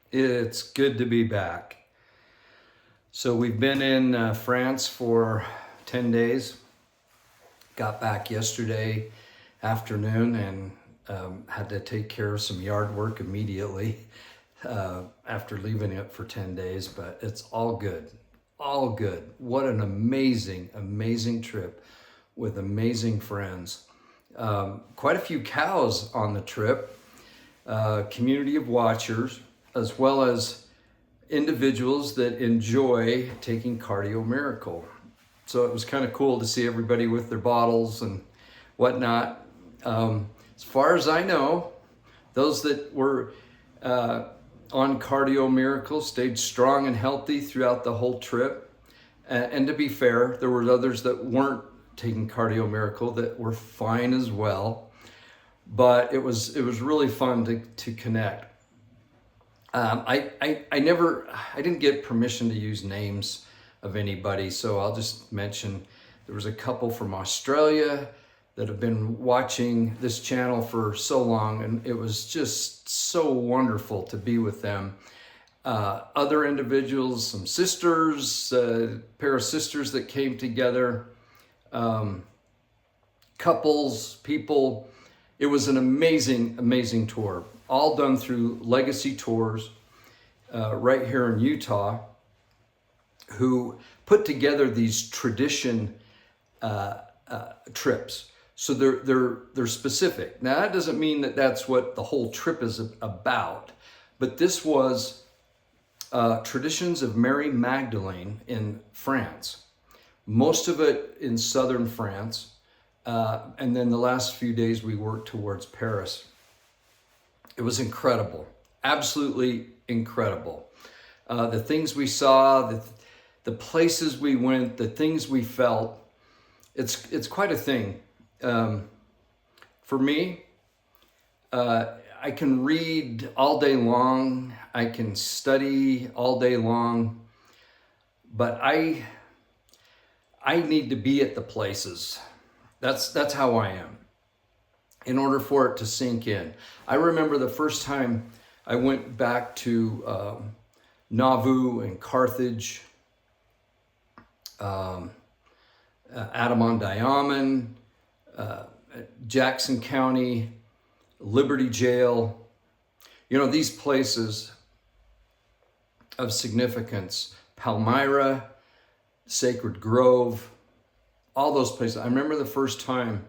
It's good to be back. So we've been in France for 10 days. Got back yesterday afternoon and had to take care of some yard work immediately after leaving it for 10 days, but it's all good. All good. What an amazing, amazing trip with amazing friends. Quite a few cows on the trip, community of watchers, as well as individuals that enjoy taking Cardio Miracle. So it was kind of cool to see everybody with their bottles and whatnot. As far as I know, those that were on Cardio Miracle stayed strong and healthy throughout the whole trip. And to be fair, there were others that weren't taking Cardio Miracle that were fine as well. But it was really fun to connect. I didn't get permission to use names of anybody, so I'll just mention there was a couple from Australia that have been watching this channel for so long, and it was just so wonderful to be with them. Other individuals, some sisters, a pair of sisters that came together, couples, people. It was an amazing, amazing tour, all done through Legacy Tours right here in Utah, who put together these tradition trips. So they're specific. Now that doesn't mean that that's what the whole trip is about, but this was Traditions of Mary Magdalene in France. Most of it in southern France. And then the last few days we worked towards Paris. It was incredible, absolutely incredible. The things we saw, the places we went, the things we felt, it's quite a thing. For me, I can read all day long, I can study all day long, but I need to be at the places. That's how I am, in order for it to sink in. I remember the first time I went back to Nauvoo and Carthage, Adam-on-Diamond, Jackson County, Liberty Jail. You know, these places of significance, Palmyra, Sacred Grove, all those places. I remember the first time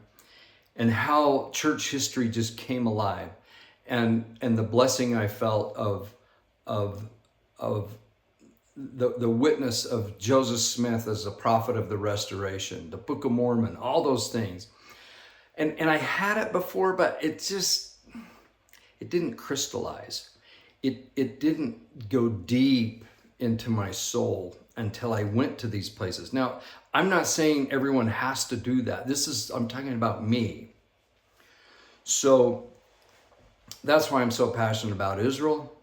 and how church history just came alive, and the blessing I felt of the witness of Joseph Smith as a prophet of the Restoration, the Book of Mormon, all those things. And I had it before, but it didn't crystallize. It didn't go deep into my soul until I went to these places. Now, I'm not saying everyone has to do that. I'm talking about me. So that's why I'm so passionate about Israel.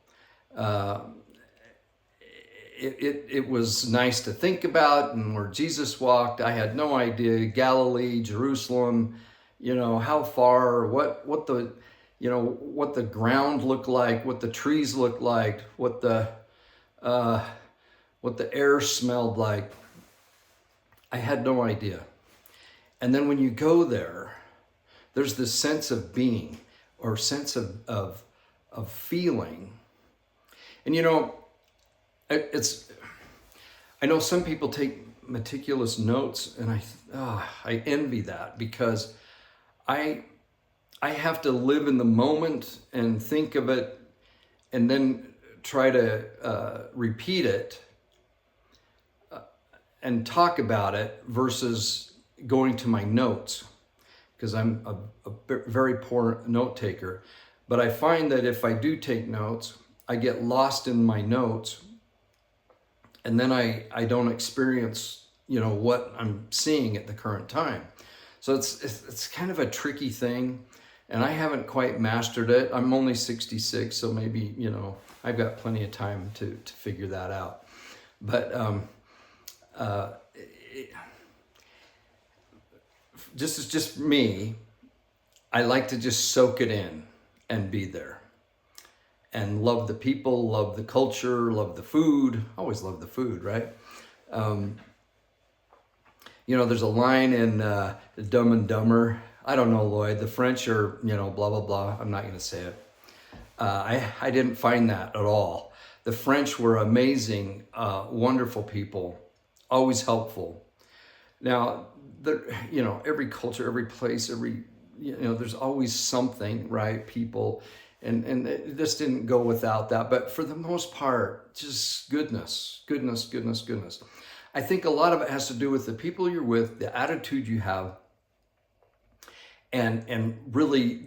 It was nice to think about, and where Jesus walked, I had no idea. Galilee, Jerusalem, how far, what the ground looked like, what the trees looked like, what the air smelled like. I had no idea. And then when you go there, there's this sense of being, or sense of feeling. And I know some people take meticulous notes, and I envy that, because I have to live in the moment and think of it and then try to repeat it and talk about it versus going to my notes, because I'm a very poor note taker. But I find that if I do take notes, I get lost in my notes, and then I don't experience what I'm seeing at the current time. So it's kind of a tricky thing, and I haven't quite mastered it. I'm only 66, so maybe I've got plenty of time to figure that out. But just me, I like to just soak it in and be there. and love the people, love the culture, love the food. Always love the food, right? You know, there's a line in Dumb and Dumber. I don't know, Lloyd. The French are, you know, blah, blah, blah. I'm not going to say it. I didn't find that at all. The French were amazing, wonderful people, always helpful. Now, you know, every culture, every place, you know, there's always something, right? People, and it just didn't go without that. But for the most part, just goodness. I think a lot of it has to do with the people you're with, the attitude you have, and really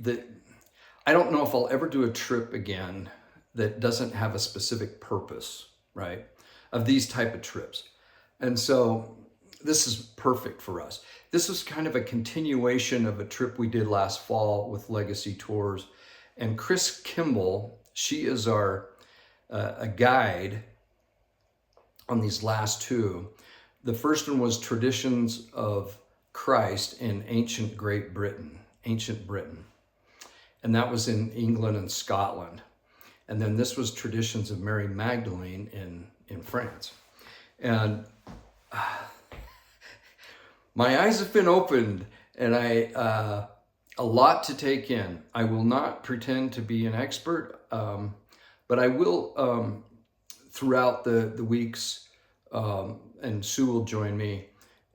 I don't know if I'll ever do a trip again that doesn't have a specific purpose, right? Of these type of trips. And so this is perfect for us. This is kind of a continuation of a trip we did last fall with Legacy Tours. And Chris Kimball, she is our a guide on these last two. The first one was Traditions of Christ in Ancient Britain. And that was in England and Scotland. And then this was Traditions of Mary Magdalene in France. And my eyes have been opened, and a lot to take in. I will not pretend to be an expert, but I will, throughout the weeks, and Sue will join me,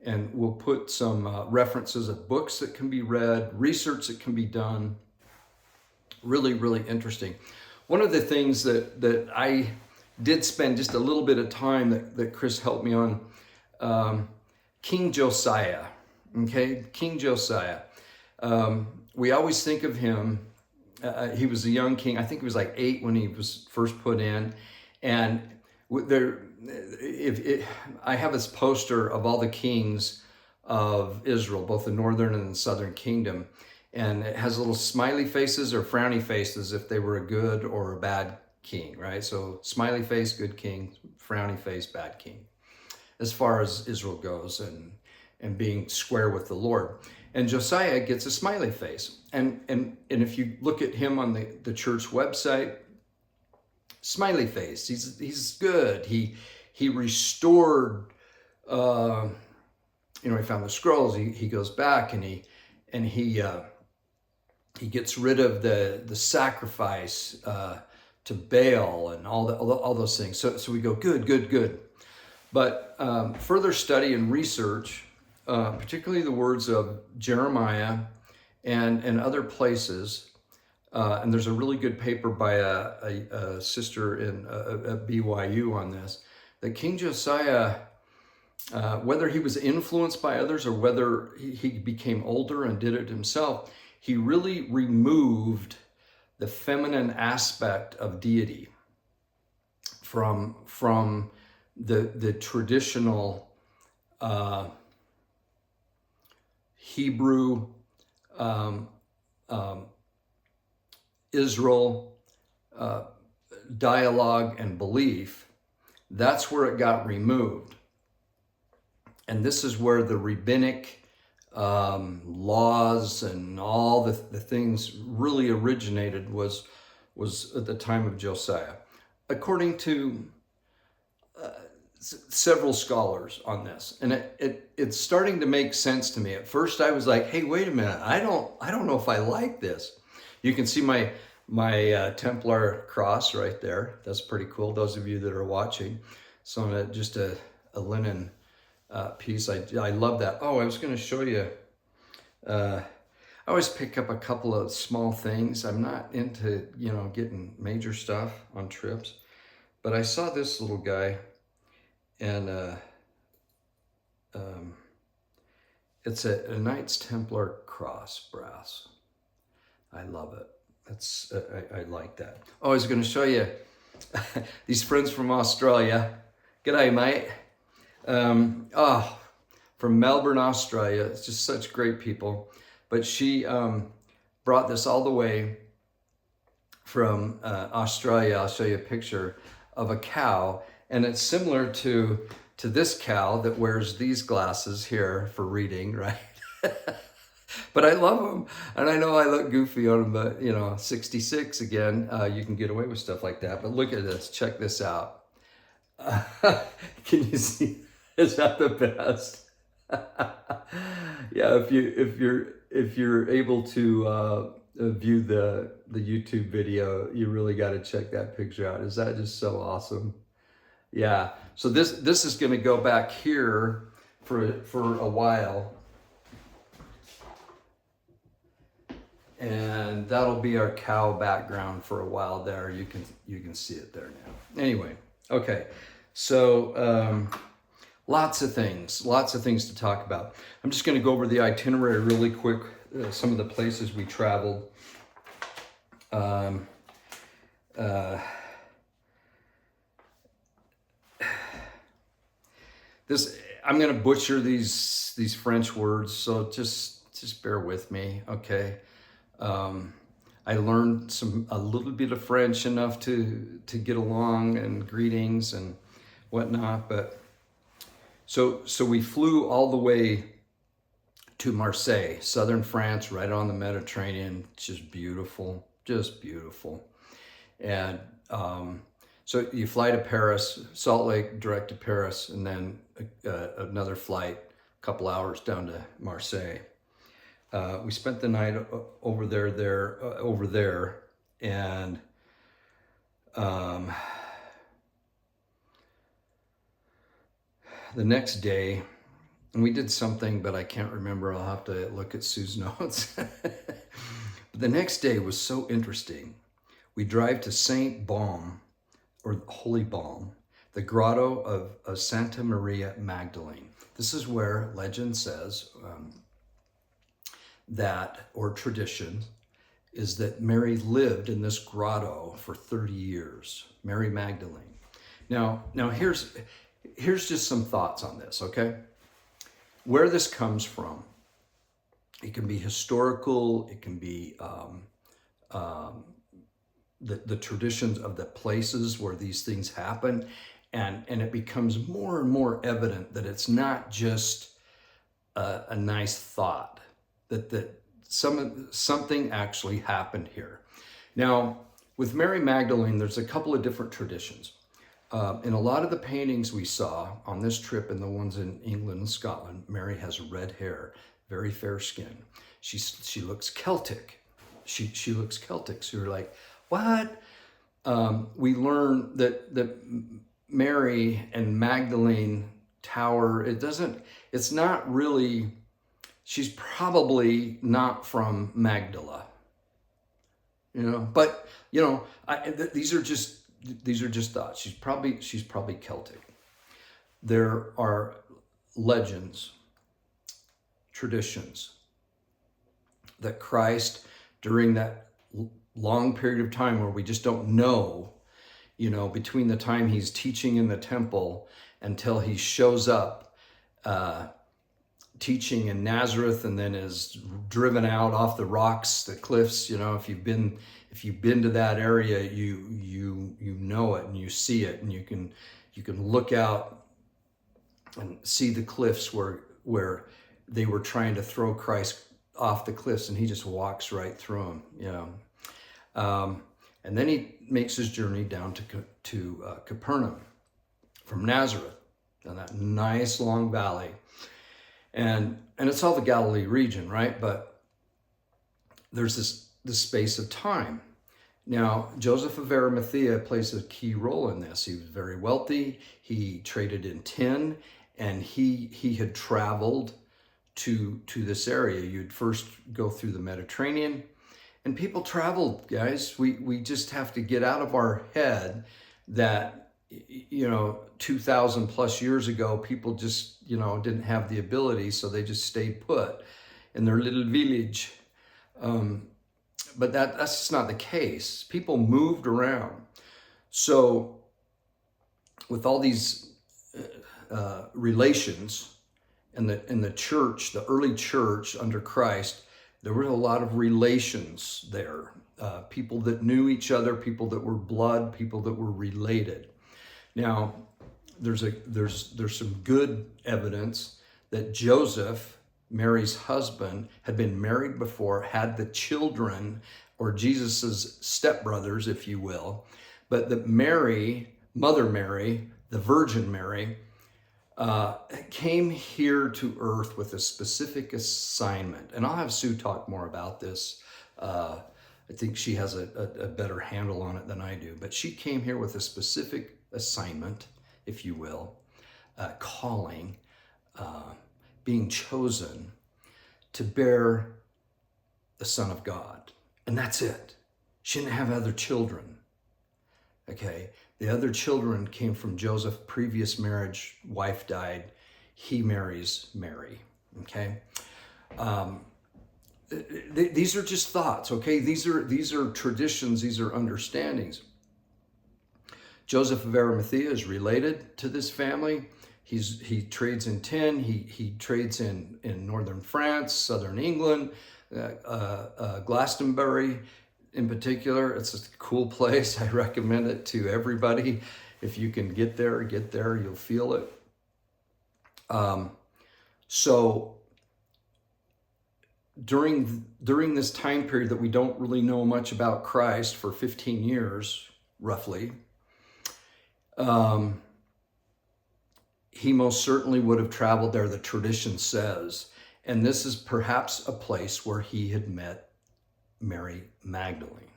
and we'll put some references of books that can be read, research that can be done. Really, really interesting. One of the things that I did spend just a little bit of time that Chris helped me on, King Josiah, okay? King Josiah. We always think of him, he was a young king. I think he was like 8 when he was first put in. And I have this poster of all the kings of Israel, both the northern and the southern kingdom. And it has little smiley faces or frowny faces if they were a good or a bad king, right? So smiley face, good king, frowny face, bad king, as far as Israel goes and being square with the Lord. And Josiah gets a smiley face. And if you look at him on the church website, smiley face, he's good. He restored, you know, he found the scrolls. He goes back and he gets rid of the sacrifice to Baal and all those things. So we go, good. But further study and research, particularly the words of Jeremiah and other places, and there's a really good paper by a sister at BYU on this, that King Josiah, whether he was influenced by others or whether he became older and did it himself, he really removed the feminine aspect of deity from the traditional Hebrew Israel dialogue and belief. That's where it got removed. And this is where the rabbinic laws and all the things really originated was at the time of Josiah, according to several scholars on this. And it's starting to make sense to me. At first I was like, hey, wait a minute, I don't know if I like this. You can see my Templar cross right there. That's pretty cool, those of you that are watching. So on just a linen piece. I love that. Oh, I was going to show you. I always pick up a couple of small things. I'm not into, you know, getting major stuff on trips, but I saw this little guy, and it's a Knights Templar cross brass. I love it. That's I like that. Oh, I was going to show you these friends from Australia. G'day, mate. From Melbourne, Australia. It's just such great people. But she brought this all the way from Australia. I'll show you a picture of a cow, and it's similar to this cow that wears these glasses here for reading, right? But I love them, and I know I look goofy on them, but 66 again, you can get away with stuff like that. But look at this, check this out. Can you see? Is that the best? Yeah, if you're able to view the YouTube video, you really got to check that picture out. Is that just so awesome? Yeah. So this is going to go back here for a while. And that'll be our cow background for a while there. You can see it there now. Anyway, okay. So lots of things to talk about. I'm just going to go over the itinerary really quick. Some of the places we traveled. I'm going to butcher these French words, so just bear with me, okay? I learned a little bit of French, enough to get along, and greetings and whatnot. But so we flew all the way to Marseille, southern France, right on the Mediterranean. Just beautiful. And so you fly to Paris, Salt Lake, direct to Paris, and then another flight, a couple hours down to Marseille. We spent the night over there, and the next day, and we did something, but I can't remember. I'll have to look at Sue's notes. But the next day was so interesting. We drive to Saint Baume, or Holy Balm, the grotto of Santa Maria Magdalene. This is where legend says or tradition is that Mary lived in this grotto for 30 years, Mary Magdalene. Now here's just some thoughts on this, okay? Where this comes from, it can be historical, it can be the traditions of the places where these things happen, and it becomes more and more evident that it's not just a nice thought, that something actually happened here. Now, with Mary Magdalene, there's a couple of different traditions. In a lot of the paintings we saw on this trip and the ones in England and Scotland, Mary has red hair, very fair skin. She looks Celtic. She looks Celtic. So you're like, what? We learn that Mary and Magdalene Tower, it's not really, she's probably not from Magdala, but these are just thoughts. She's probably Celtic. There are legends, traditions that Christ, during that long period of time where we just don't know, between the time he's teaching in the temple until he shows up teaching in Nazareth, and then is driven out off the rocks, the cliffs. If you've been to that area, you know it and you see it, and you can look out and see the cliffs where they were trying to throw Christ off the cliffs, and he just walks right through them. And then he makes his journey down to Capernaum from Nazareth, down that nice long valley. And it's all the Galilee region, right? But there's this space of time. Now, Joseph of Arimathea plays a key role in this. He was very wealthy. He traded in tin, and he had traveled to this area. You'd first go through the Mediterranean, and people traveled, guys. We just have to get out of our head that 2,000 plus years ago, people just, didn't have the ability, so they just stayed put in their little village. But that's just not the case. People moved around. So with all these relations in the church, the early church under Christ, there were a lot of relations there. People that knew each other, people that were blood, people that were related. Now, there's some good evidence that Joseph Mary's husband, had been married before, had the children, or Jesus's stepbrothers, if you will, but that Mary, Mother Mary, the Virgin Mary, came here to earth with a specific assignment. And I'll have Sue talk more about this. I think she has a better handle on it than I do, but she came here with a specific assignment, if you will, calling, being chosen to bear the Son of God. And that's it. She didn't have other children. Okay. The other children came from Joseph, previous marriage, wife died. He marries Mary. Okay. These are just thoughts. Okay. These are traditions. These are understandings. Joseph of Arimathea is related to this family. He trades in tin. He trades in northern France, southern England, Glastonbury in particular. It's a cool place. I recommend it to everybody. If you can get there, you'll feel it. So during this time period that we don't really know much about Christ, for 15 years, roughly, he most certainly would have traveled there, the tradition says. And this is perhaps a place where he had met Mary Magdalene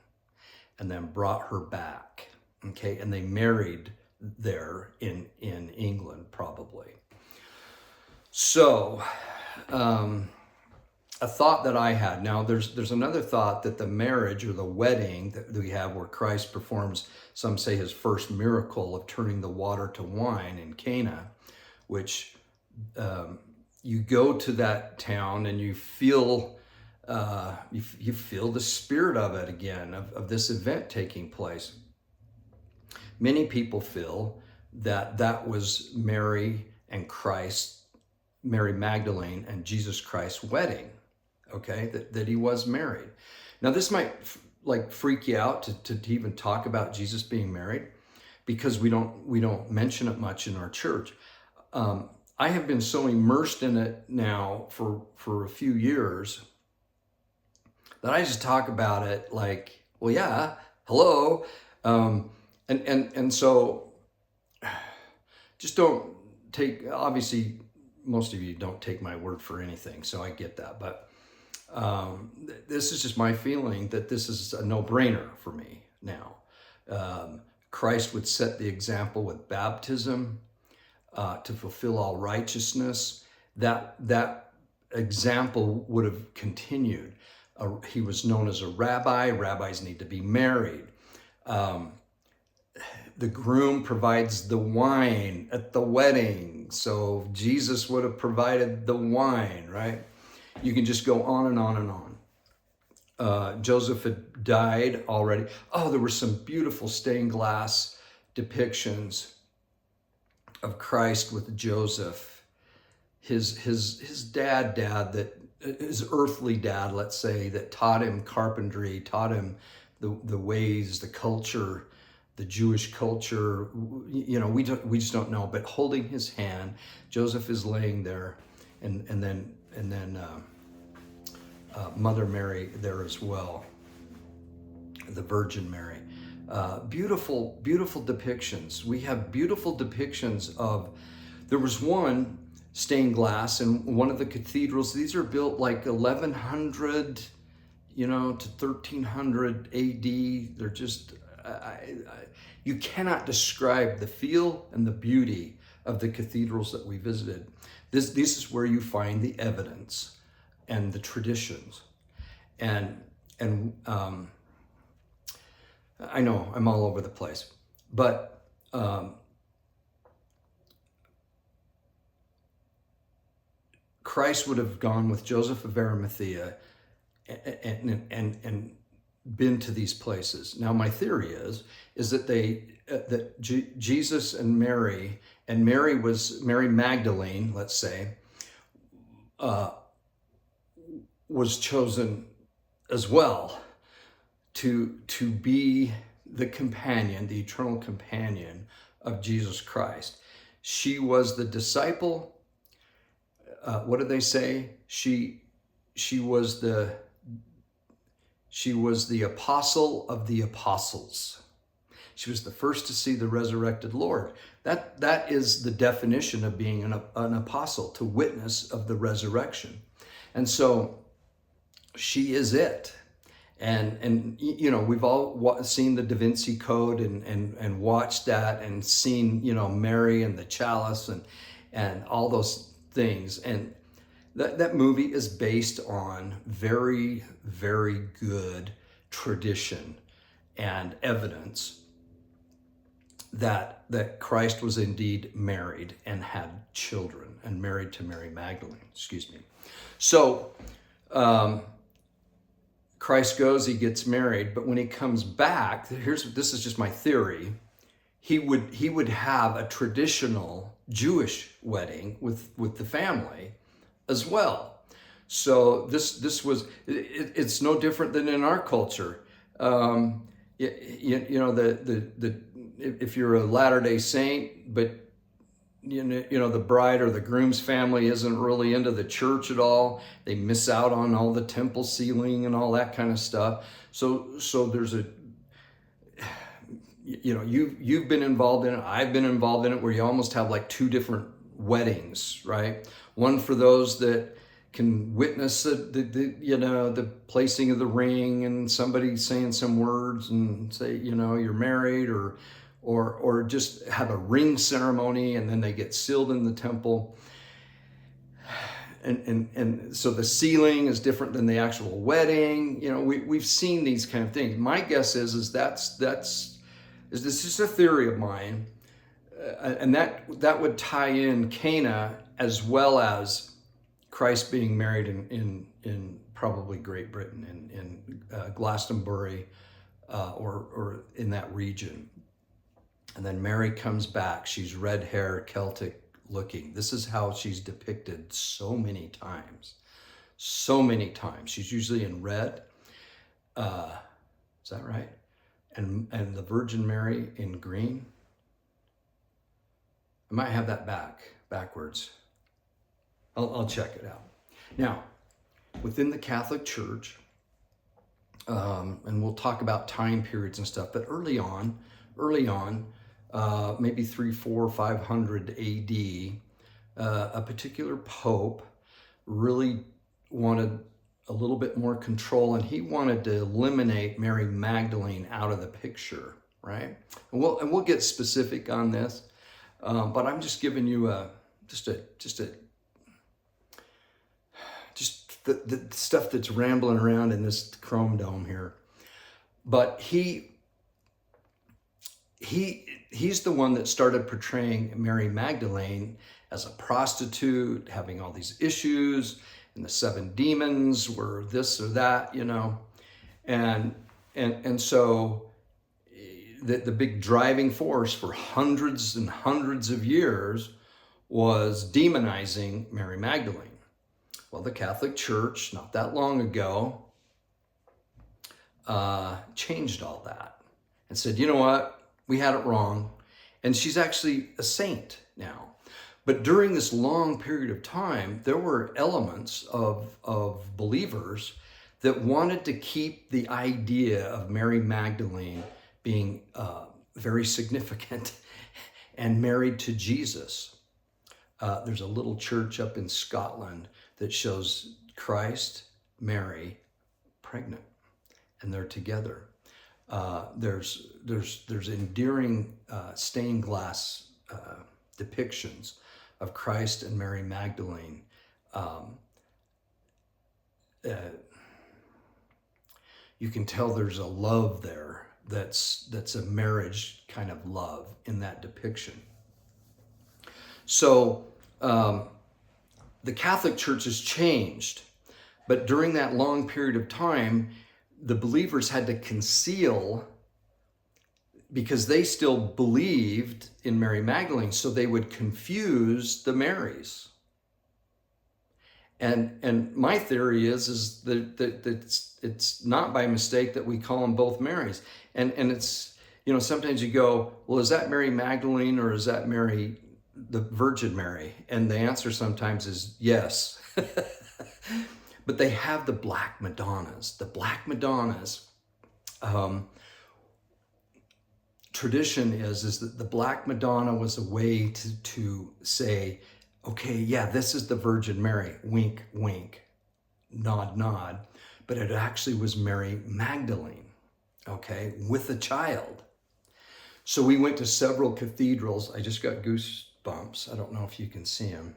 and then brought her back. Okay, and they married there in England, probably. So, a thought that I had, now there's another thought that the marriage or the wedding that we have where Christ performs, some say his first miracle of turning the water to wine in Cana, which you go to that town and you feel you feel the spirit of it again, of this event taking place. Many people feel that was Mary and Christ, Mary Magdalene and Jesus Christ's wedding, okay, that he was married. Now this might freak you out to even talk about Jesus being married, because we don't mention it much in our church. I have been so immersed in it now for a few years that I just talk about it like, well, yeah, hello. And so just don't take, obviously most of you don't take my word for anything, so I get that. But this is just my feeling that this is a no-brainer for me now. Christ would set the example with baptism to fulfill all righteousness. That example would have continued. He was known as a rabbi. Rabbis need to be married. The groom provides the wine at the wedding. So Jesus would have provided the wine, right? You can just go on and on and on. Joseph had died already. Oh, there were some beautiful stained glass depictions of Christ with Joseph. His dad that his earthly dad, let's say, that taught him carpentry, taught him the ways, the culture, the Jewish culture. You know, we just don't know. But holding his hand, Joseph is laying there, and then Mother Mary there as well, the Virgin Mary. Beautiful depictions. We have beautiful depictions of. There was one stained glass in one of the cathedrals. These are built like 1100, to 1300 AD. They're just, you cannot describe the feel and the beauty of the cathedrals that we visited. This is where you find the evidence and the traditions. And I know I'm all over the place, but Christ would have gone with Joseph of Arimathea and been to these places. Now, my theory is that Jesus and Mary was Mary Magdalene, let's say, was chosen as well to be the companion, the eternal companion of Jesus Christ. She was the disciple. what did they say? She was the apostle of the apostles. She was the first to see the resurrected Lord. That is the definition of being an apostle, to witness of the resurrection. And so she is it. And you know, we've all seen the Da Vinci Code and watched that and seen, you know, Mary and the chalice and all those things. And that movie is based on very, very good tradition and evidence that Christ was indeed married and had children, and married to Mary Magdalene, excuse me. So Christ goes, he gets married, but when he comes back, this is just my theory, he would have a traditional Jewish wedding with the family as well. So this was, it's no different than in our culture. You know, if you're a Latter-day Saint, but you know the bride or the groom's family isn't really into the church at all, they miss out on all the temple sealing and all that kind of stuff. So there's a, you know, you've been involved in it, I've been involved in it, where you almost have like two different weddings, right? One for those that can witness the you know, the placing of the ring and somebody saying some words and say, you know, you're married, or just have a ring ceremony and then they get sealed in the temple. And so the sealing is different than the actual wedding. You know, we've seen these kind of things. My guess is this is a theory of mine, and that would tie in Cana as well as Christ being married in probably Great Britain, in Glastonbury, or in that region. And then Mary comes back. She's red hair, Celtic looking. This is how she's depicted so many times. So many times. She's usually in red. Is that right? And the Virgin Mary in green. I might have that backwards. I'll check it out. Now, within the Catholic Church, and we'll talk about time periods and stuff, but early on, maybe 300, 400, 500 AD, a particular pope really wanted a little bit more control, and he wanted to eliminate Mary Magdalene out of the picture, right? And we'll get specific on this, but I'm just giving you just the stuff that's rambling around in this Chrome Dome here. But he's the one that started portraying Mary Magdalene as a prostitute, having all these issues, and the 7 demons were this or that, you know. And so the big driving force for hundreds and hundreds of years was demonizing Mary Magdalene. Well, the Catholic Church, not that long ago, changed all that and said, you know what, we had it wrong. And she's actually a saint now. But during this long period of time, there were elements of believers that wanted to keep the idea of Mary Magdalene being very significant and married to Jesus. There's a little church up in Scotland that shows Christ, Mary, pregnant, and they're together. There's endearing stained glass depictions of Christ and Mary Magdalene. You can tell there's a love there that's a marriage kind of love in that depiction. So the Catholic Church has changed, but during that long period of time, the believers had to conceal, because they still believed in Mary Magdalene, so they would confuse the Marys. And my theory is that it's not by mistake that we call them both Marys. And it's, you know, sometimes you go, well, is that Mary Magdalene or is that Mary the Virgin Mary? And the answer sometimes is yes. But they have the Black Madonnas. The Black Madonnas, tradition is that the Black Madonna was a way to say, okay, yeah, this is the Virgin Mary, wink, wink, nod, nod. But it actually was Mary Magdalene, okay, with a child. So we went to several cathedrals. I just got goosebumps. I don't know if you can see them.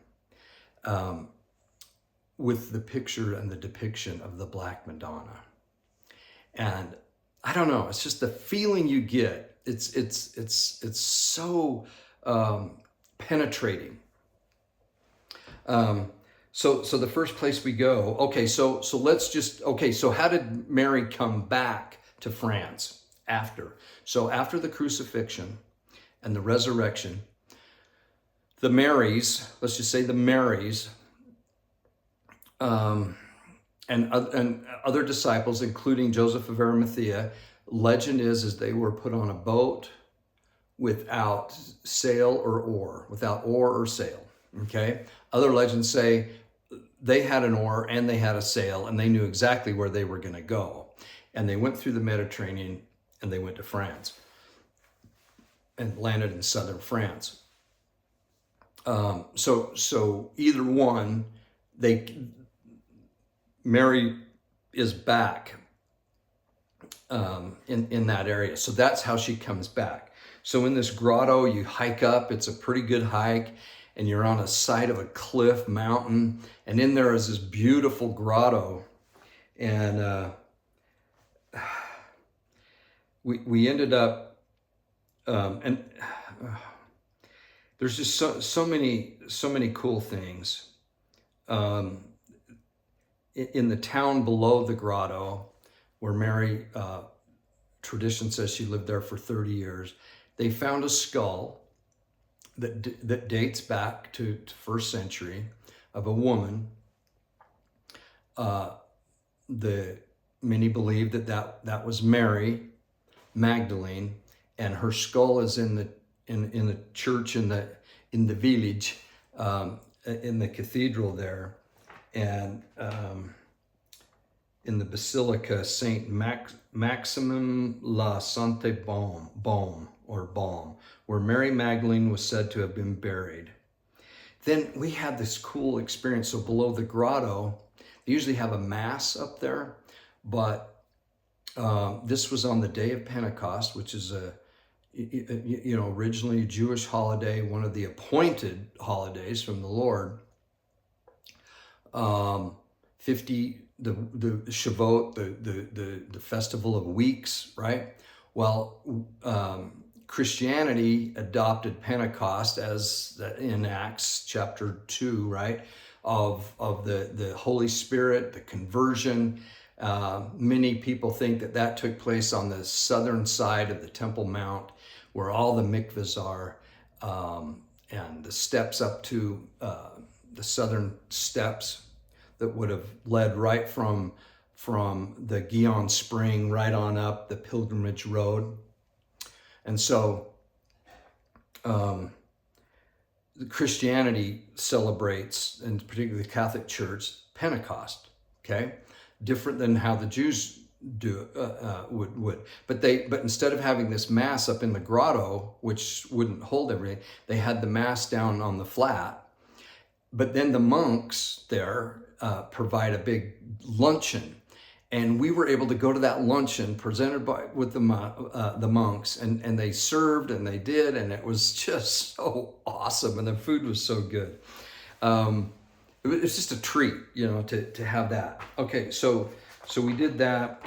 With the picture and the depiction of the Black Madonna. And I don't know, it's just the feeling you get. It's so penetrating. So the first place we go, okay, so let's just, okay, so how did Mary come back to France after? So after the crucifixion and the resurrection, the Marys, let's just say the Marys, and other disciples, including Joseph of Arimathea, legend is they were put on a boat without sail or oar, without oar or sail, okay? Other legends say they had an oar and they had a sail and they knew exactly where they were gonna go. And they went through the Mediterranean and they went to France and landed in southern France. So either one, Mary is back in that area. So that's how she comes back. So in this grotto, you hike up. It's a pretty good hike. And you're on a side of a cliff mountain. And in there is this beautiful grotto. And we ended up, there's just so many cool things. In the town below the grotto, where Mary, tradition says she lived there for 30 years, they found a skull that dates back to first century of a woman. Many believe that was Mary Magdalene, and her skull is in the church in the village, in the cathedral there. And in the Basilica Saint Maximum la Sante Baume, where Mary Magdalene was said to have been buried. Then we had this cool experience. So below the grotto, they usually have a mass up there, but this was on the day of Pentecost, which is originally a Jewish holiday, one of the appointed holidays from the Lord. 50, the Shavuot, the festival of weeks, right? Well, Christianity adopted Pentecost as in Acts chapter 2, right? Of the Holy Spirit, the conversion. Many people think that took place on the southern side of the Temple Mount, where all the mikvahs are, and the steps up to the southern steps that would have led right from the Gihon Spring right on up the pilgrimage road. And so Christianity celebrates, and particularly the Catholic Church, Pentecost, okay? Different than how the Jews do would. But instead of having this mass up in the grotto, which wouldn't hold everything, they had the mass down on the flat. But then the monks there provide a big luncheon, and we were able to go to that luncheon presented with the monks, and they served and they did, and it was just so awesome, and the food was so good. It's just a treat, to have that. Okay, so we did that.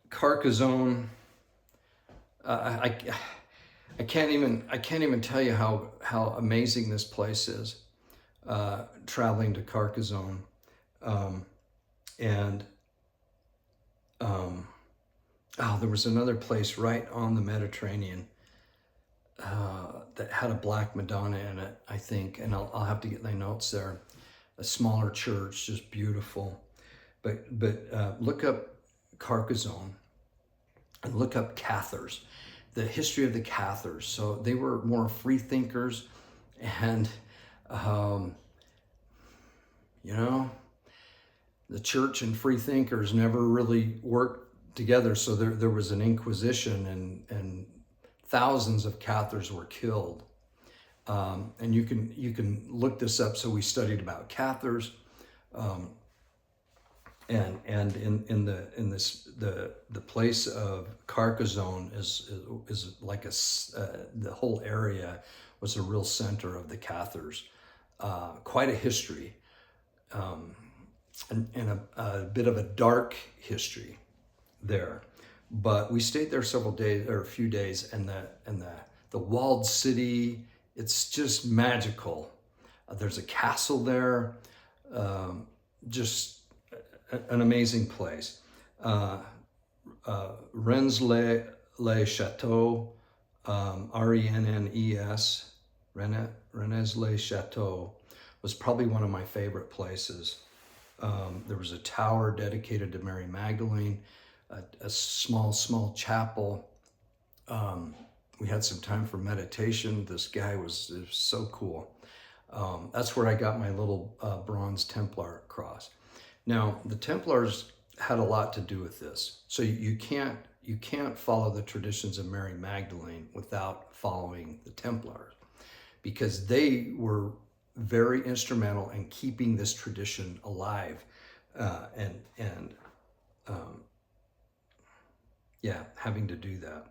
Carcassonne, I can't even tell you how amazing this place is. Traveling to Carcassonne, there was another place right on the Mediterranean. that had a Black Madonna in it, I think, and I'll have to get my notes there. A smaller church, just beautiful. But look up Carcassonne and look up Cathars, the history of the Cathars. So they were more free thinkers, and you know, the church and free thinkers never really worked together. So there was an inquisition, and thousands of Cathars were killed. And you can look this up. So we studied about Cathars, and in the place of Carcassonne is like the whole area was a real center of the Cathars. Quite a history, and a bit of a dark history there. But we stayed there several days, or a few days, and the walled city, it's just magical. There's a castle there, just an amazing place. Rennes-le-Château, R-E-N-N-E-S, Rennes-le-Château was probably one of my favorite places. There was a tower dedicated to Mary Magdalene, a small chapel. We had some time for meditation. This guy was so cool. That's where I got my little bronze Templar cross. Now, the Templars had a lot to do with this. So you can't follow the traditions of Mary Magdalene without following the Templars, because they were very instrumental in keeping this tradition alive, and having to do that.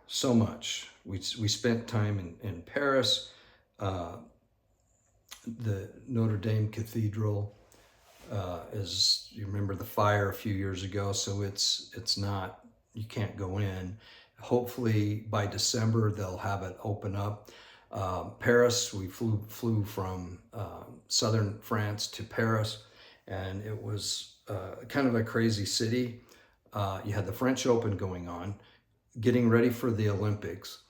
So much. We spent time in Paris, the Notre Dame Cathedral. Is, you remember the fire a few years ago, so it's not, you can't go in. Hopefully by December they'll have it open up. Paris, we flew from southern France to Paris, and it was kind of a crazy city. You had the French Open going on, getting ready for the Olympics,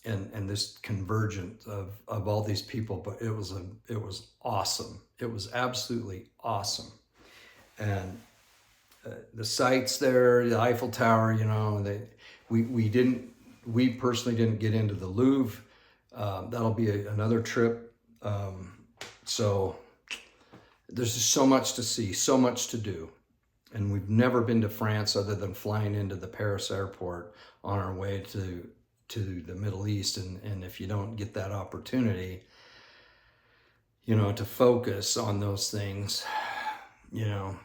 and this convergence of all these people. But it was awesome. It was absolutely awesome. And the sights there, the Eiffel Tower, we personally didn't get into the Louvre. That'll be another trip. So there's just so much to see, so much to do. And we've never been to France other than flying into the Paris airport on our way to the Middle East. And if you don't get that opportunity, to focus on those things, you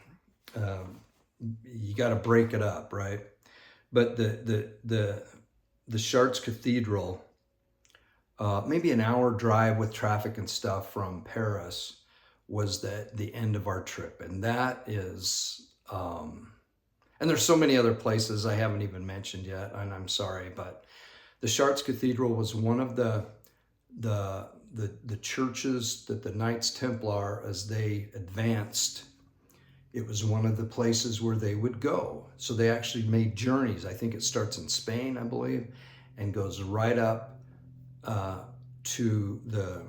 got to break it up, right? But the Chartres Cathedral, maybe an hour drive with traffic and stuff from Paris, was the end of our trip. And that is, and there's so many other places I haven't even mentioned yet, and I'm sorry, but the Chartres Cathedral was one of the churches that the Knights Templar, as they advanced, it was one of the places where they would go. So they actually made journeys. I think it starts in Spain, I believe, and goes right up to the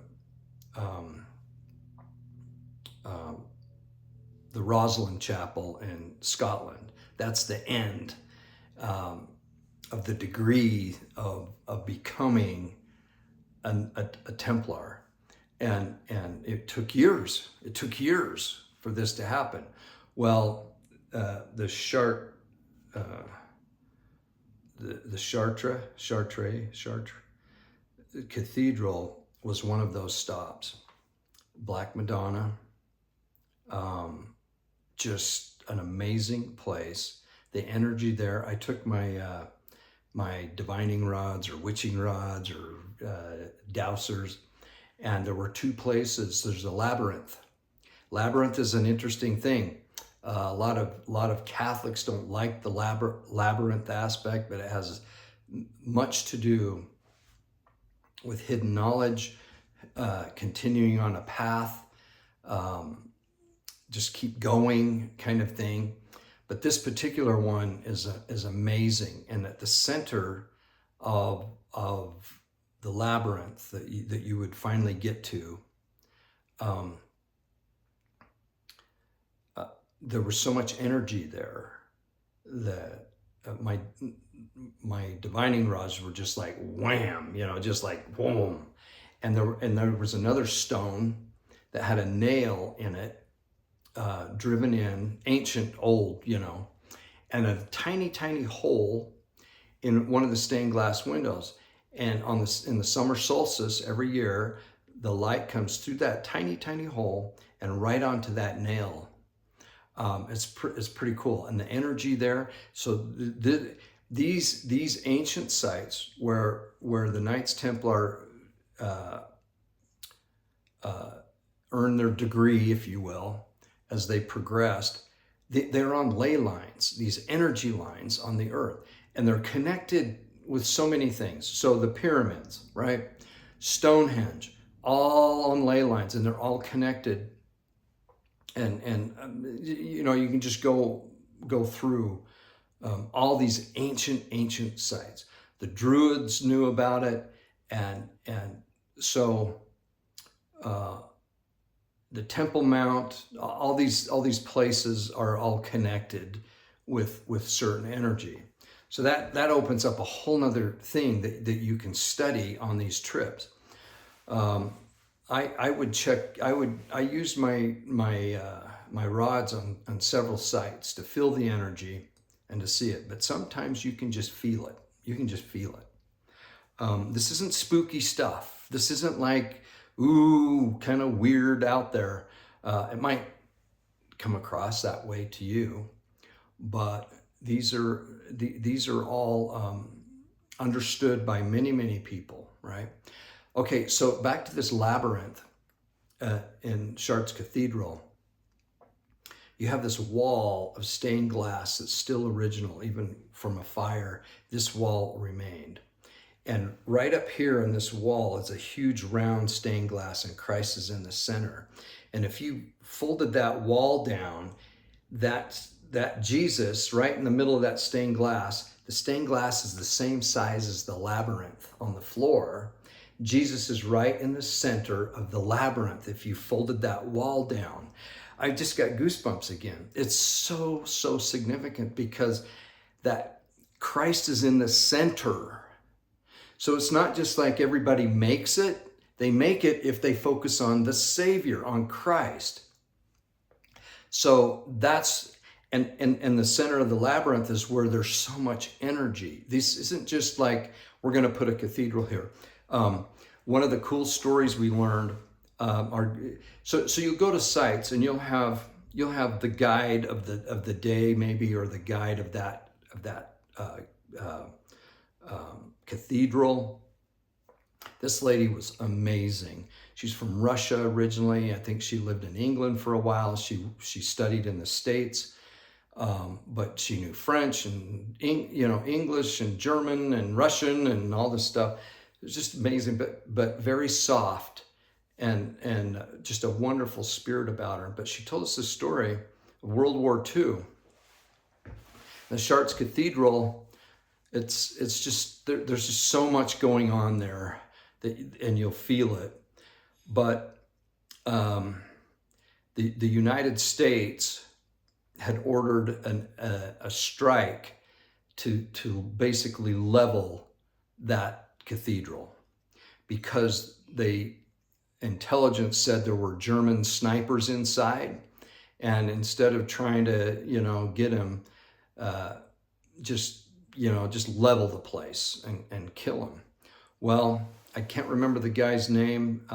Rosslyn Chapel in Scotland. That's the end of the degree of becoming a Templar, and it took years. It took years for this to happen. Well, the Chartres Cathedral was one of those stops. Black Madonna, just an amazing place. The energy there. I took my my divining rods or witching rods or dowsers, and there were two places. There's a labyrinth. Labyrinth is an interesting thing. A lot of Catholics don't like the labyrinth aspect, but it has much to do with hidden knowledge, continuing on a path. just keep going kind of thing. But this particular one is amazing, and at the center of the labyrinth that you would finally get to, there was so much energy there that my divining rods were just like wham, just like boom, and there was another stone that had a nail in it, driven in, ancient, old, and a tiny hole in one of the stained glass windows. And in the summer solstice every year, the light comes through that tiny hole and right onto that nail. It's pretty cool, and the energy there. So these ancient sites where the Knights Templar earned their degree, if you will, as they progressed, they're on ley lines, these energy lines on the earth, and they're connected with so many things. So the pyramids, right? Stonehenge, all on ley lines, and they're all connected. And you can just go through all these ancient sites. The Druids knew about it, and so the Temple Mount, all these places are all connected with certain energy. So that opens up a whole nother thing that you can study on these trips. I used my rods on several sites to feel the energy and to see it, but sometimes you can just feel it. You can just feel it. This isn't spooky stuff. This isn't like, ooh, kind of weird out there. It might come across that way to you, but these are all understood by many people, right? Okay, so back to this labyrinth in Chartres Cathedral. You have this wall of stained glass that's still original, even from a fire. This wall remained. And right up here in this wall is a huge round stained glass, and Christ is in the center. And if you folded that wall down, that Jesus right in the middle of that stained glass, the stained glass is the same size as the labyrinth on the floor. Jesus is right in the center of the labyrinth if you folded that wall down. I just got goosebumps again. It's so significant because that Christ is in the center. So it's not just like everybody makes it. They make it if they focus on the Savior, on Christ. So that's, and the center of the labyrinth is where there's so much energy. This isn't just like, we're going to put a cathedral here. One of the cool stories we learned so you'll go to sites and you'll have the guide of the day maybe, or the guide of that cathedral. This lady was amazing. She's from Russia originally. I think she lived in England for a while. She studied in the States, but she knew French and English and German and Russian and all this stuff. It was just amazing, but very soft and just a wonderful spirit about her. But she told us the story of World War II. The Chartres Cathedral, it's just there's just so much going on there and you'll feel it. But the United States had ordered a strike to basically level that cathedral because intelligence said there were German snipers inside, and instead of trying to get him, just level the place and kill him. Well, I can't remember the guy's name.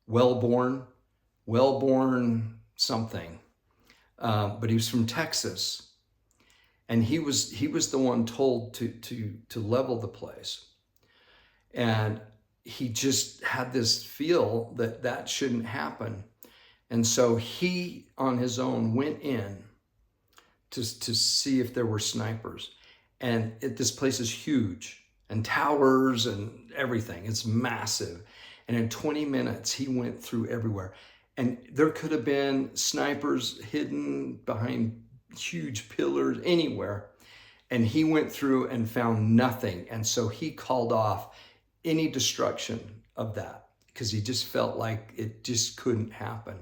Wellborn something, but he was from Texas. And he was the one told to level the place. And he just had this feel that shouldn't happen. And so he, on his own, went in to see if there were snipers. And this place is huge, and towers and everything. It's massive. And in 20 minutes, he went through everywhere. And there could have been snipers hidden behind huge pillars anywhere. And he went through and found nothing. And so he called off any destruction of that because he just felt like it just couldn't happen.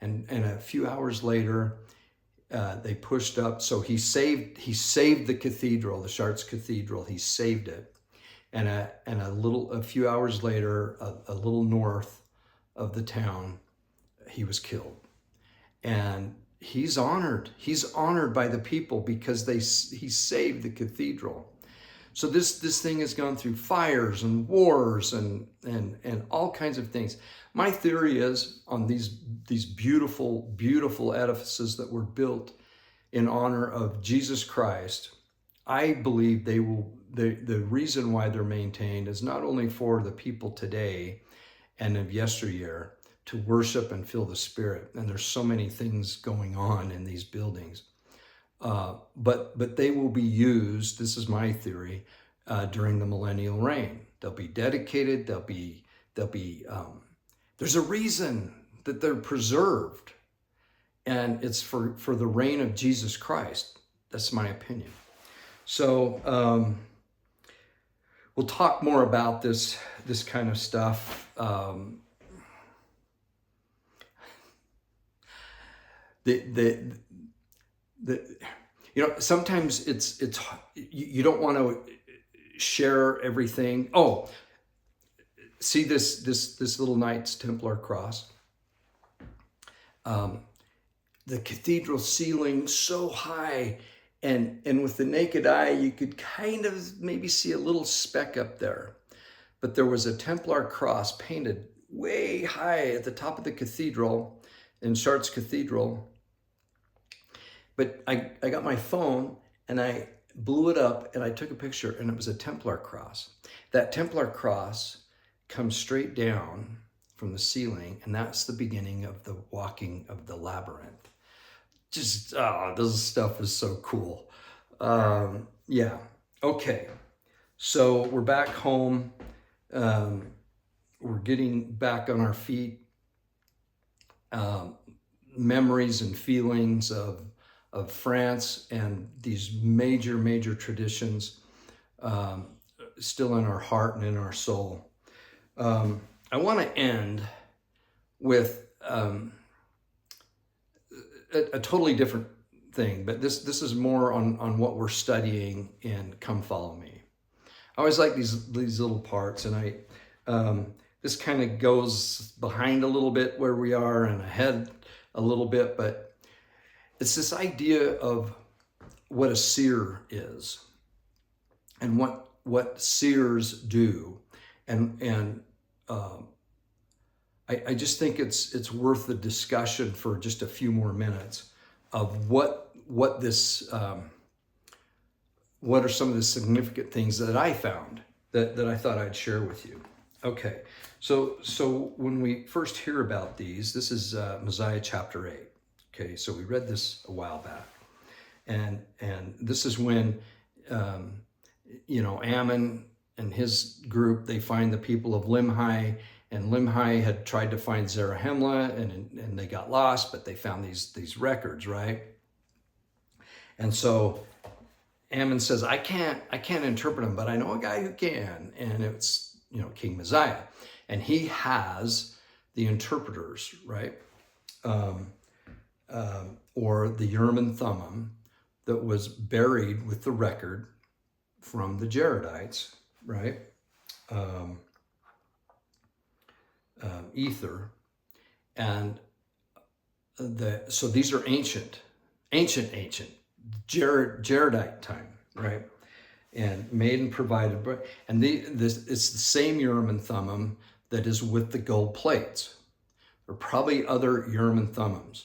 And a few hours later, they pushed up. So he saved the cathedral, the Chartres Cathedral. He saved it. And a few hours later, a little north of the town, he was killed. And he's honored by the people because he saved the cathedral. So this thing has gone through fires and wars and all kinds of things. My theory is on these beautiful, beautiful edifices that were built in honor of Jesus Christ, I believe the reason why they're maintained is not only for the people today and of yesteryear to worship and feel the Spirit. And there's so many things going on in these buildings. But they will be used, this is my theory, during the millennial reign. They'll be dedicated, there's a reason that they're preserved. And it's for the reign of Jesus Christ. That's my opinion. So we'll talk more about this kind of stuff. Sometimes it's you don't want to share everything. Oh, see this little Knights Templar cross. The cathedral ceiling so high, and with the naked eye you could kind of maybe see a little speck up there, but there was a Templar cross painted way high at the top of the cathedral in Chartres Cathedral. But I got my phone and I blew it up and I took a picture, and it was a Templar cross. That Templar cross comes straight down from the ceiling, and that's the beginning of the walking of the labyrinth. Just, this stuff is so cool. Yeah, okay. So we're back home. We're getting back on our feet. Memories and feelings of France and these major traditions still in our heart and in our soul. I want to end with a totally different thing, but this is more on what we're studying in Come Follow Me. I always like these little parts, and this kind of goes behind a little bit where we are and ahead a little bit, but it's this idea of what a seer is and what seers do, and I just think it's worth the discussion for just a few more minutes of what this what are some of the significant things that I found that I thought I'd share with you. Okay, so when we first hear about these, this is Mosiah chapter 8. Okay, so we read this a while back, and this is when Ammon and his group, they find the people of Limhi, and Limhi had tried to find Zarahemla, and they got lost, but they found these records, right? And so Ammon says, I can't interpret them, but I know a guy who can, and it's King Mosiah, and he has the interpreters, right? Or the Urim and Thummim that was buried with the record from the Jaredites, right? Ether, and so these are ancient Jaredite time, right? And made and provided, and it's the same Urim and Thummim that is with the gold plates. There are probably other Urim and Thummims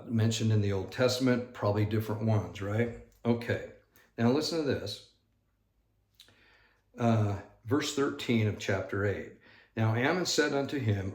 mentioned in the Old Testament, probably different ones, right? Okay, now listen to this. Verse 13 of chapter 8. Now Ammon said unto him,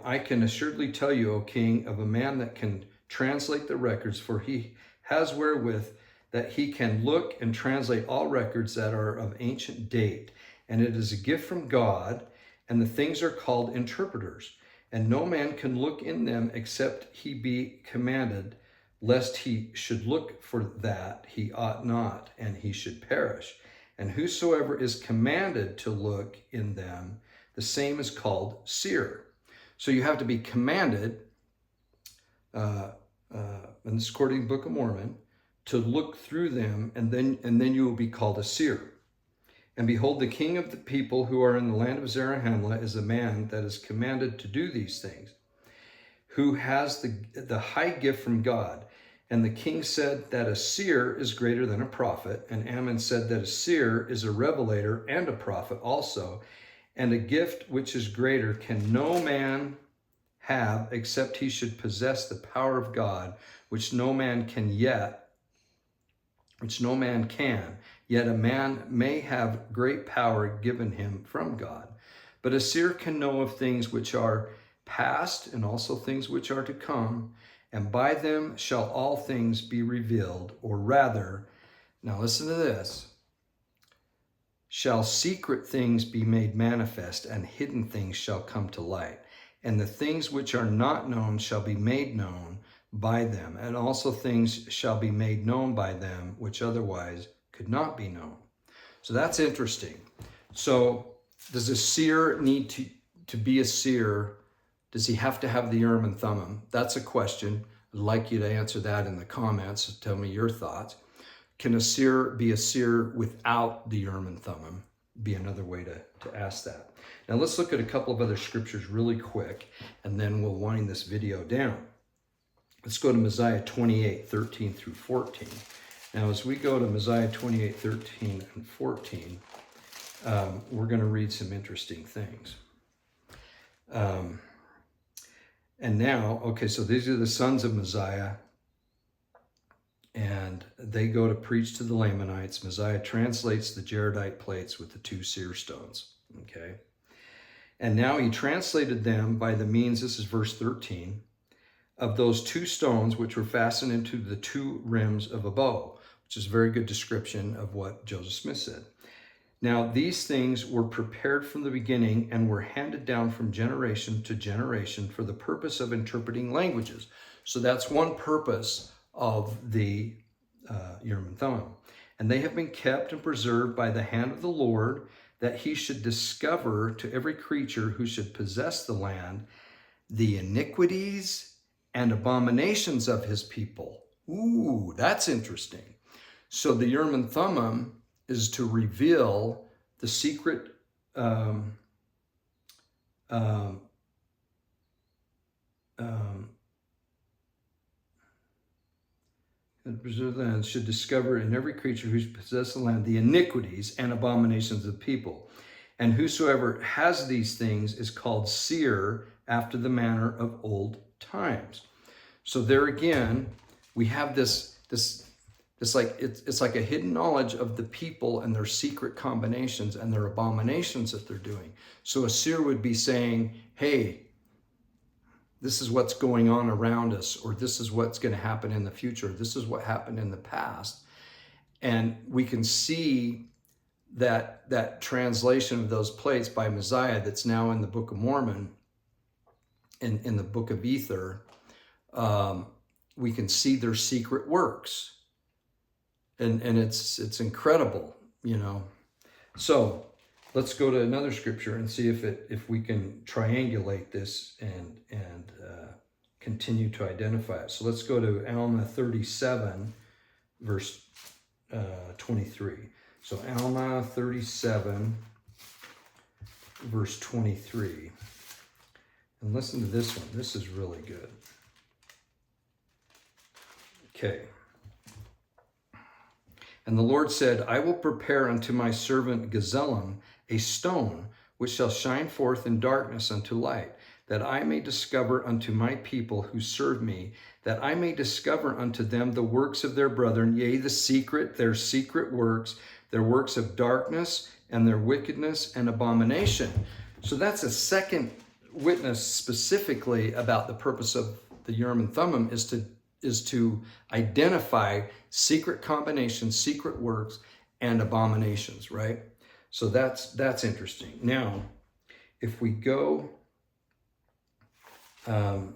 I can assuredly tell you, O king, of a man that can translate the records, for he has wherewith that he can look and translate all records that are of ancient date. and it is a gift from God, and the things are called interpreters. And no man can look in them except he be commanded, lest he should look for that he ought not, and he should perish. And whosoever is commanded to look in them, the same is called seer. So you have to be commanded, and this is according to the Book of Mormon, to look through them, and then you will be called a seer. And behold, the king of the people who are in the land of Zarahemla is a man that is commanded to do these things, who has the high gift from God. And the king said that a seer is greater than a prophet. And Ammon said that a seer is a revelator and a prophet also. And a gift which is greater can no man have except he should possess the power of God, which no man can. Yet a man may have great power given him from God. But a seer can know of things which are past and also things which are to come, and by them shall all things be revealed, or rather, now listen to this, shall secret things be made manifest, and hidden things shall come to light. And the things which are not known shall be made known by them, and also things shall be made known by them which otherwise could not be known. So that's interesting. So does a seer need to be a seer? Does he have to have the Urim and Thummim? That's a question. I'd like you to answer that in the comments. Tell me your thoughts. Can a seer be a seer without the Urim and Thummim? Be another way to ask that. Now let's look at a couple of other scriptures really quick, and then we'll wind this video down. Let's go to Mosiah 28, 13 through 14. Now, as we go to Mosiah 28, 13 and 14, we're going to read some interesting things. And now, okay, so these are the sons of Mosiah, and they go to preach to the Lamanites. Mosiah translates the Jaredite plates with the two seer stones, okay? And now he translated them by the means, this is verse 13, of those two stones which were fastened into the two rims of a bow, which is a very good description of what Joseph Smith said. Now, these things were prepared from the beginning and were handed down from generation to generation for the purpose of interpreting languages. So that's one purpose of the Urim and Thummim. And they have been kept and preserved by the hand of the Lord, that he should discover to every creature who should possess the land the iniquities and abominations of his people. Ooh, that's interesting. So the Urim and Thummim is to reveal the secret preserve the land, should discover in every creature who possesses the land the iniquities and abominations of the people. And whosoever has these things is called seer after the manner of old times. So there again, we have this like it's like a hidden knowledge of the people and their secret combinations and their abominations that they're doing. So a seer would be saying, hey, this is what's going on around us, or this is what's going to happen in the future. This is what happened in the past. And we can see that translation of those plates by Mosiah that's now in the Book of Mormon, in the Book of Ether. We can see their secret works. And it's incredible, you know. So let's go to another scripture and see if we can triangulate this and continue to identify it. So let's go to Alma 37, verse 23. So Alma 37, verse 23. And listen to this one. This is really good. Okay. And the Lord said, I will prepare unto my servant Gazellum a stone which shall shine forth in darkness unto light, that I may discover unto my people who serve me, that I may discover unto them the works of their brethren, yea, their secret works, their works of darkness, and their wickedness and abomination. So that's a second witness specifically about the purpose of the Urim and Thummim is to identify secret combinations, secret works, and abominations, right? So that's interesting. Now, if we go, let's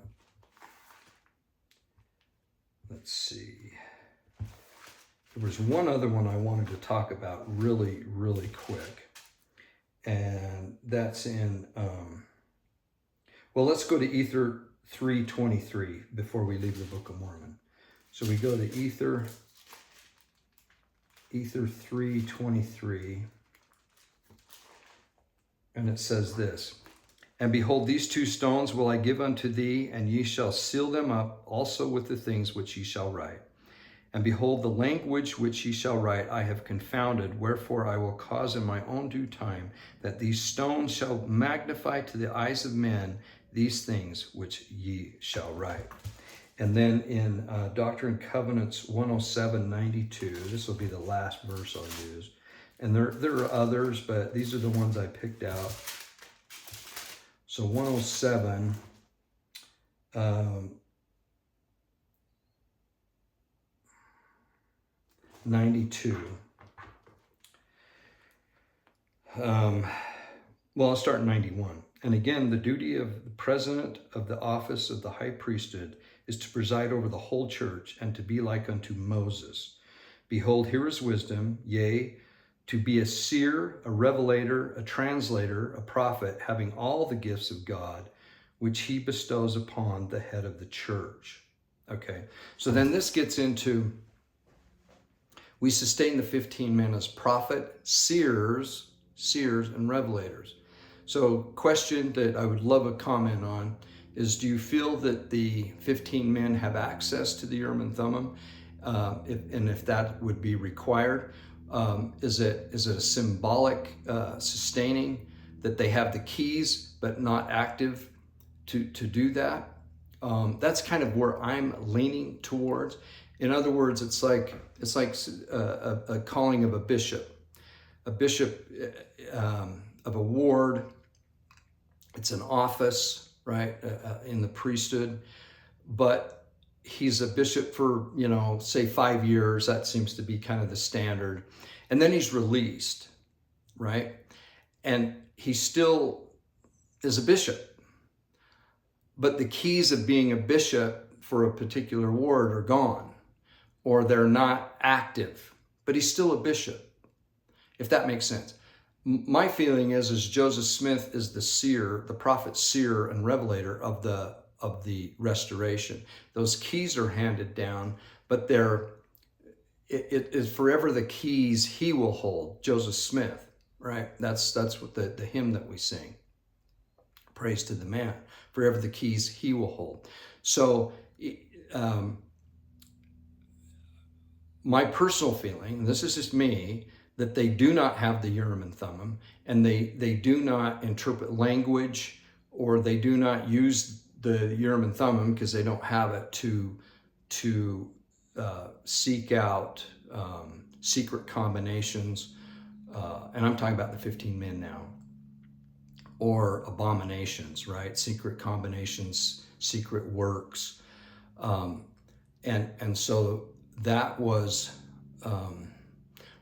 see. There was one other one I wanted to talk about really, really quick. And that's in, well, let's go to Ether 3:23 before we leave the Book of Mormon. So we go to Ether 3:23. And it says this, and behold, these two stones will I give unto thee, and ye shall seal them up also with the things which ye shall write. And behold, the language which ye shall write I have confounded, wherefore I will cause in my own due time that these stones shall magnify to the eyes of men these things which ye shall write. And then in Doctrine and Covenants 107:92, this will be the last verse I'll use. And there are others, but these are the ones I picked out. So 107, 92. Well, I'll start in 91. And again, the duty of the president of the office of the high priesthood is to preside over the whole church and to be like unto Moses. Behold, here is wisdom, yea, to be a seer, a revelator, a translator, a prophet, having all the gifts of God, which he bestows upon the head of the church. Okay, so then this gets into, we sustain the 15 men as prophet, seers, and revelators. So question that I would love a comment on is, do you feel that the 15 men have access to the Urim and Thummim? If that would be required? Is it a symbolic sustaining that they have the keys but not active to do that? That's kind of where I'm leaning towards. In other words, it's like a calling of a bishop of a ward. It's an office, right, in the priesthood, but he's a bishop for, say 5 years. That seems to be kind of the standard. And then he's released, right? And he still is a bishop. But the keys of being a bishop for a particular ward are gone, or they're not active, but he's still a bishop, if that makes sense. My feeling is Joseph Smith is the seer, the prophet, seer, and revelator of the restoration. Those keys are handed down, but it is forever the keys he will hold, Joseph Smith, right? That's what the hymn that we sing. Praise to the man, forever the keys he will hold. So my personal feeling, and this is just me, that they do not have the Urim and Thummim, and they do not interpret language, or they do not use the Urim and Thummim because they don't have it to seek out secret combinations, and I'm talking about the 15 men now, or abominations, right? Secret combinations, secret works, and so that was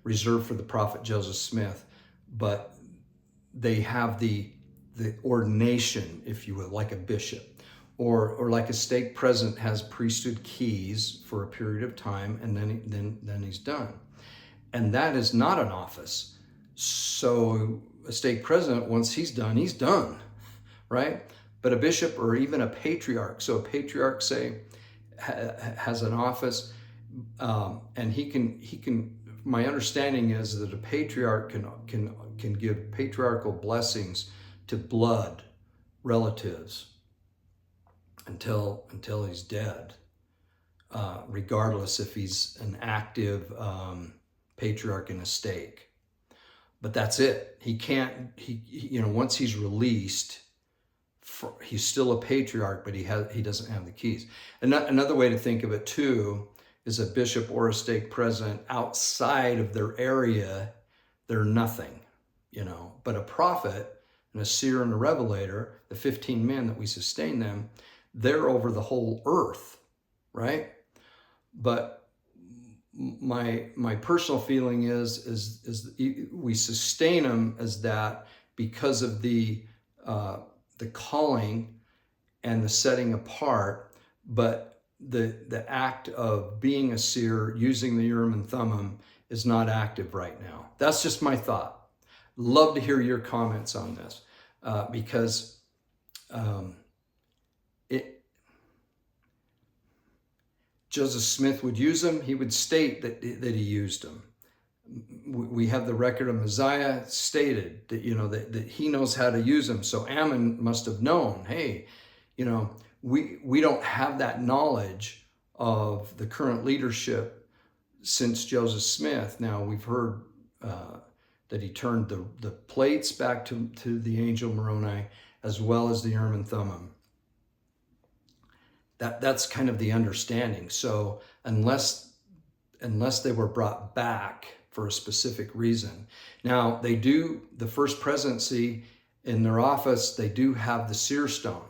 reserved for the prophet Joseph Smith, but they have the ordination, if you will, like a bishop, or like a stake president has priesthood keys for a period of time, and then he's done. And that is not an office. So a stake president, once he's done, right? But a bishop or even a patriarch, so a patriarch, say, has an office, and he can. My understanding is that a patriarch can give patriarchal blessings to blood relatives until he's dead, regardless if he's an active patriarch in a stake. But that's it. He can't. Once he's released, he's still a patriarch, but he doesn't have the keys. And another way to think of it too is a bishop or a stake president outside of their area, they're nothing, But a prophet and a seer and a revelator, the 15 men that we sustain them, they're over the whole earth, right? But my personal feeling is we sustain them as that because of the calling and the setting apart, but the act of being a seer, using the Urim and Thummim, is not active right now. That's just my thought. Love to hear your comments on this, because Joseph Smith would use them. He would state that he used them. We have the record of Josiah stated that, that he knows how to use them. So Ammon must have known, hey, we don't have that knowledge of the current leadership since Joseph Smith. Now we've heard that he turned the plates back to the angel Moroni, as well as the Urim and Thummim. That's kind of the understanding. So unless they were brought back for a specific reason. Now they do, the first presidency in their office, they do have the seer stone.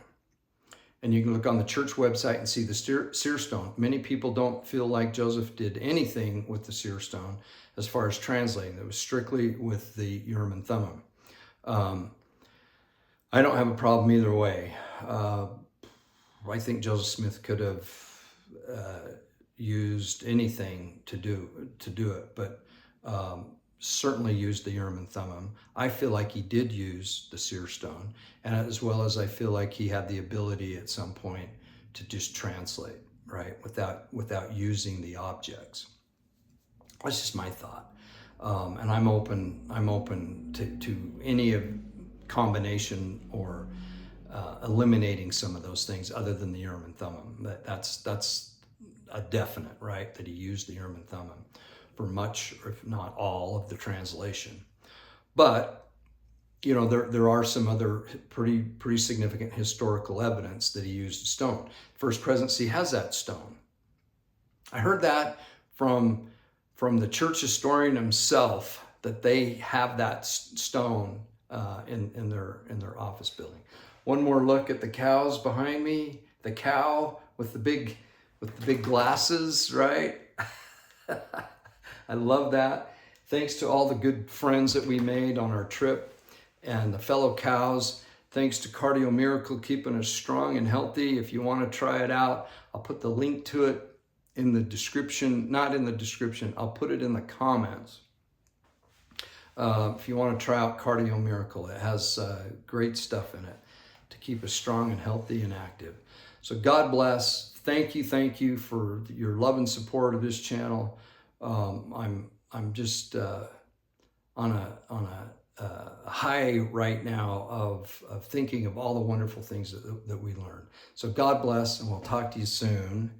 And you can look on the church website and see the seer stone. Many people don't feel like Joseph did anything with the seer stone as far as translating. It was strictly with the Urim and Thummim. I don't have a problem either way. I think Joseph Smith could have used anything to do it, but certainly used the Urim and Thummim. I feel like he did use the seer stone, and as well as I feel like he had the ability at some point to just translate, right, without using the objects. That's just my thought, and I'm open to any combination or eliminating some of those things other than the Urim and Thummim. That's a definite, right, that he used the Urim and Thummim for much, or if not all, of the translation. But there are some other pretty significant historical evidence that he used a stone. First presidency has that stone. I heard that from the church historian himself, that they have that stone in their office building. One more look at the cows behind me. The cow with the big glasses, right? I love that. Thanks to all the good friends that we made on our trip and the fellow cows. Thanks to Cardio Miracle keeping us strong and healthy. If you want to try it out, I'll put the link to it in the description. Not in the description, I'll put it in the comments. If you want to try out Cardio Miracle, it has great stuff in it to keep us strong and healthy and active. So God bless. Thank you for your love and support of this channel. I'm just on a high right now of thinking of all the wonderful things that we learned. So God bless, and we'll talk to you soon,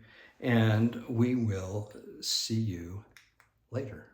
and we will see you later.